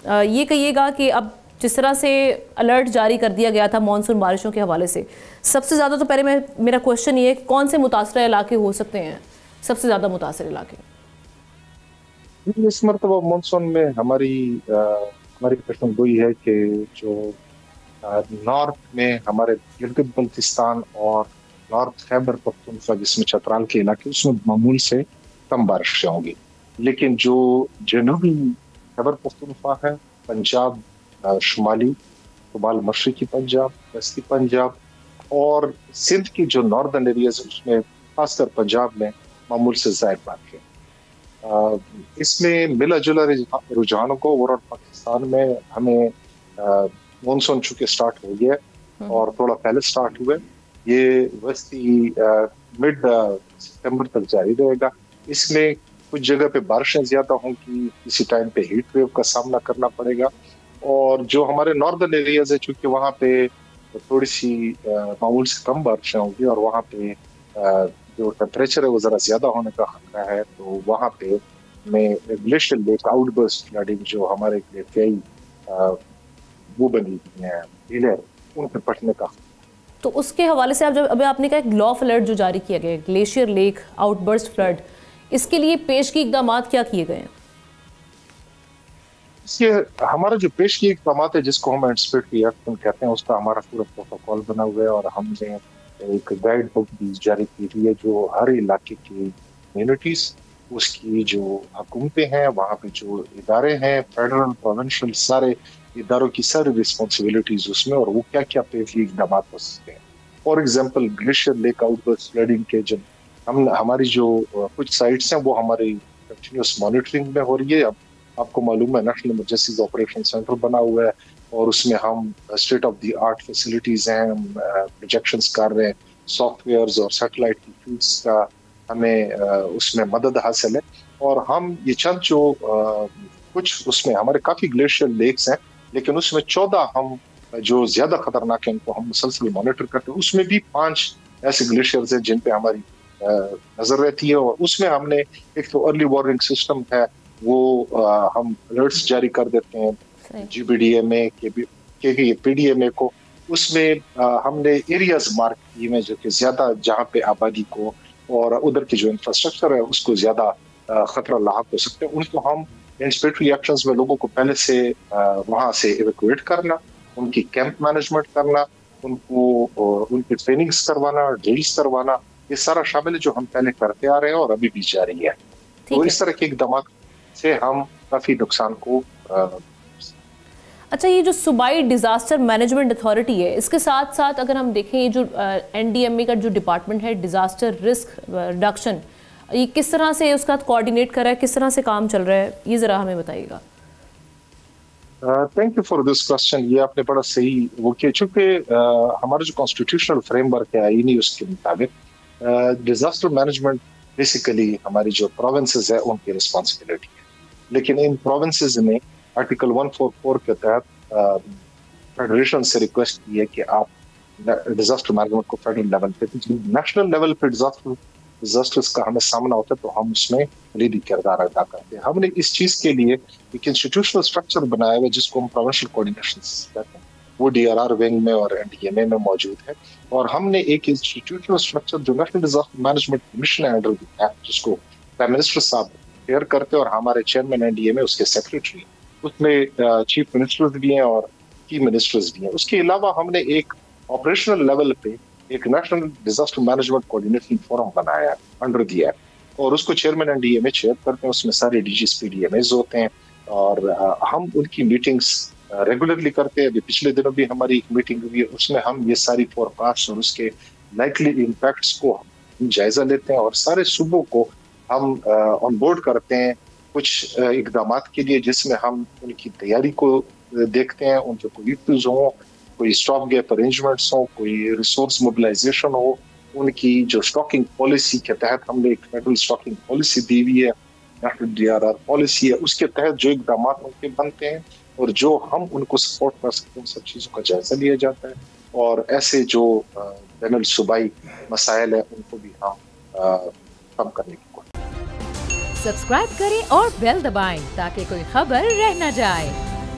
یہ کہیے گا کہ اب جس طرح سے الرٹ جاری کر دیا گیا تھا مانسون بارشوں کے حوالے سے، سب سے زیادہ تو پہلے میرا کوشچن یہ ہے کہ کون سے متاثرہ علاقے ہو سکتے ہیں سب سے زیادہ متاثر علاقے؟ اس مرتبہ مانسون میں ہماری پیشن گوئی ہے کہ جو نارتھ میں ہمارے گلگت بلتستان اور نارتھ خیبر پختونخوا جس میں چترال کے علاقے، اس میں معمول سے کم بارشیں ہوں گی، لیکن جو جنوبی خیبر پختونخوا ہے، پنجاب، شمالی شمال مشرقی پنجاب، وسطی پنجاب اور سندھ کی جو ناردرن ایریاز اس میں خاص کر پنجاب میں معمول سے زائد بارشیں۔ اس میں ملا جلا رجحانوں کو اوور آل پاکستان میں ہمیں مانسون چونکہ سٹارٹ ہو گیا اور تھوڑا پہلے سٹارٹ ہوئے، یہ وسطی مڈ ستمبر تک جاری رہے گا۔ اس میں کچھ جگہ پہ بارشیں زیادہ ہوں گی، کسی ٹائم پہ ہیٹ ویو کا سامنا کرنا پڑے گا، اور جو ہمارے ناردرن ایریاز ہے چونکہ وہاں پہ تھوڑی سی معمول سے کم بارشیں ہوں گی اور وہاں پہ جو ٹیمپریچر ہے وہ ذرا زیادہ ہونے کا خطرہ ہے، تو وہاں پہ میں glacier lake out burst flooding جو ہمارے کئی وہ بنی ہوئی ہیں ڈیلر ان پہ پڑنے کا۔ تو اس کے حوالے سے ابھی آپ نے کہا ایک لا آف الرٹ جو جاری کیا گیا ہے glacier lake out burst flood, اس کے لیے پیشگی اقدامات کیا کیے گئے ہیں؟ ہمارا جو پیشگی اقدامات ہے جس کو ہم اینٹیسپیٹری ایکشن کہتے ہیں، اس کا ہمارا پورا پروٹوکول بنا ہوا ہے اور ہم نے ایک گائیڈ بک بھی جاری کی ہوئی ہے جو ہر علاقے کی کمیونٹیز، اس کی جو حکومتیں ہیں، وہاں پہ جو ادارے ہیں فیڈرل پروونشل، سارے اداروں کی ساری ریسپانسبلٹیز اس میں، اور وہ کیا کیا پیشگی اقدامات ہو سکتے ہیں۔ For example glacier lake out burst flooding کے جب ہماری جو کچھ سائٹس ہیں وہ ہماری کنٹینیوس مانیٹرنگ میں ہو رہی ہے۔ اب آپ کو معلوم ہے نیشنل ایمرجنسیز آپریشن سینٹر بنا ہوا ہے اور اس میں ہم state of the art facilities ہیں، ہم پروجیکشنز کر رہے ہیں، سافٹ ویئرز اور سیٹلائٹ کی فیلڈز کا ہمیں اس میں مدد حاصل ہے، اور ہم یہ چند جو کچھ اس میں ہمارے کافی گلیشیئر لیکس ہیں، لیکن اس میں 14 ہم جو زیادہ خطرناک ہیں ان کو ہم مسلسل مانیٹر کرتے ہیں۔ اس میں بھی 5 ایسے گلیشیئرز ہیں جن پہ ہماری نظر رہتی ہے، اور اس میں ہم نے ایک تو ارلی وارننگ سسٹم ہے، وہ ہم الرٹس جاری کر دیتے ہیں جی بی ڈی ایم اے کے پی ڈی ایم اے کو۔ اس میں ہم نے ایریاز مارک کیے ہیں جو کہ زیادہ جہاں پہ آبادی کو اور ادھر کی جو انفراسٹرکچر ہے اس کو زیادہ خطرہ لاحق ہو سکتے ہیں، ان کو ہم اینٹیسپیٹری ایکشنز میں لوگوں کو پہلے سے وہاں سے ایویکویٹ کرنا، ان کی کیمپ مینجمنٹ کرنا، ان کو ان کی ٹریننگز کروانا، ڈرلز کروانا، یہ سارا شامل ہے جو ہم پہلے کرتے آ رہے ہیں اور ابھی بھی جاری ہے۔ تو اس طرح کے اقدامات سے ہم کافی نقصان کو اچھا، یہ جو صوبائی ڈیزاسٹر مینجمنٹ اتھارٹی ہے، اس کے ساتھ ساتھ اگر ہم دیکھیں یہ جو این ڈی ایم اے کا جو ڈپارٹمنٹ ہے ڈیزاسٹر رسک ریڈکشن، یہ کس طرح سے اس کا کوآرڈینیٹ کر رہا ہے، کس طرح سے کام چل رہا ہے، یہ ذرا ہمیں بتائیے گا۔ Thank you for this question. یہ آپ نے بڑا صحیح وہ کیا، چونکہ ہمارا جو کانسٹیٹیوشنل فریم ورک ہے آئینی، اس کے مطابق ڈیزاسٹر مینجمنٹ بیسیکلی ہماری جو پروونسز ہے ان کی رسپانسبلٹی ہے، لیکن ان پروونسز نے آرٹیکل 144 کے تحت فیڈریشن سے ریکویسٹ کی ہے کہ آپ ڈیزاسٹر مینجمنٹ کو فیڈرل لیول پہ، نیشنل لیول پہ ڈیزاسٹرز کا ہمیں سامنا ہوتا ہے تو ہم اس میں کلیدی کردار ادا کرتے ہیں۔ ہم نے اس چیز کے لیے ایک انسٹیٹیوشنل اسٹرکچر بنایا ہوا ہے جس کو ہم پروونشل کوآرڈینیشن کہتے ہیں، وہ ڈی آر آر ونگ میں اور این ڈی ایم اے میں موجود ہے، اور ہم نے ایک انسٹیٹیوشنل اسٹرکچر جو نیشنل ڈیزاسٹر مینجمنٹ کمیشن ہے انڈر دی ایکٹ، جس کو پرائم منسٹر صاحب چیئر کرتے ہیں اور ہمارے چیئرمین این ڈی ایم اے اس کے سیکریٹری، اس میں چیف منسٹرز بھی ہیں اور کی منسٹرز بھی ہیں۔ اس کے علاوہ ہم نے ایک آپریشنل لیول پہ ایک national disaster management coordination forum بنایا ہے انڈر دی ایکٹ، اور اس کو chairman N D M A chair کرتے ہیں، اس میں سارے D Gs P D M As ہوتے ہیں، اور ہم ان کی میٹنگز ریگولرلی کرتے ہیں۔ ابھی پچھلے دنوں بھی ہماری ایک میٹنگ ہوئی ہے، اس میں ہم یہ ساری فور کاسٹ اور اس کے لائکلی امپیکٹس کو ہم جائزہ لیتے ہیں اور سارے صوبوں کو ہم آن بورڈ کرتے ہیں کچھ اقدامات کے لیے، جس میں ہم ان کی تیاری کو دیکھتے ہیں، ان کے کوئی ایشوز ہوں، کوئی اسٹاپ گیپ ارینجمنٹس ہوں، کوئی ریسورس موبلائزیشن ہو، ان کی جو اسٹاکنگ پالیسی کے تحت ہم نے ایک فیڈرل اسٹاکنگ پالیسی دی ہوئی ہے، national D R R policy ہے، اس کے تحت جو اقدامات ان کے بنتے ہیں اور جو ہم ان کو سپورٹ کر سکتے ہیں، ان سب چیزوں کا جائزہ لیا جاتا ہے، اور ایسے جو بین الصوبائی مسائل ہیں ان کو بھی ہم کم کرنے کی کوشش۔ سبسکرائب کریں اور بیل دبائیں تاکہ کوئی خبر رہ نہ جائے۔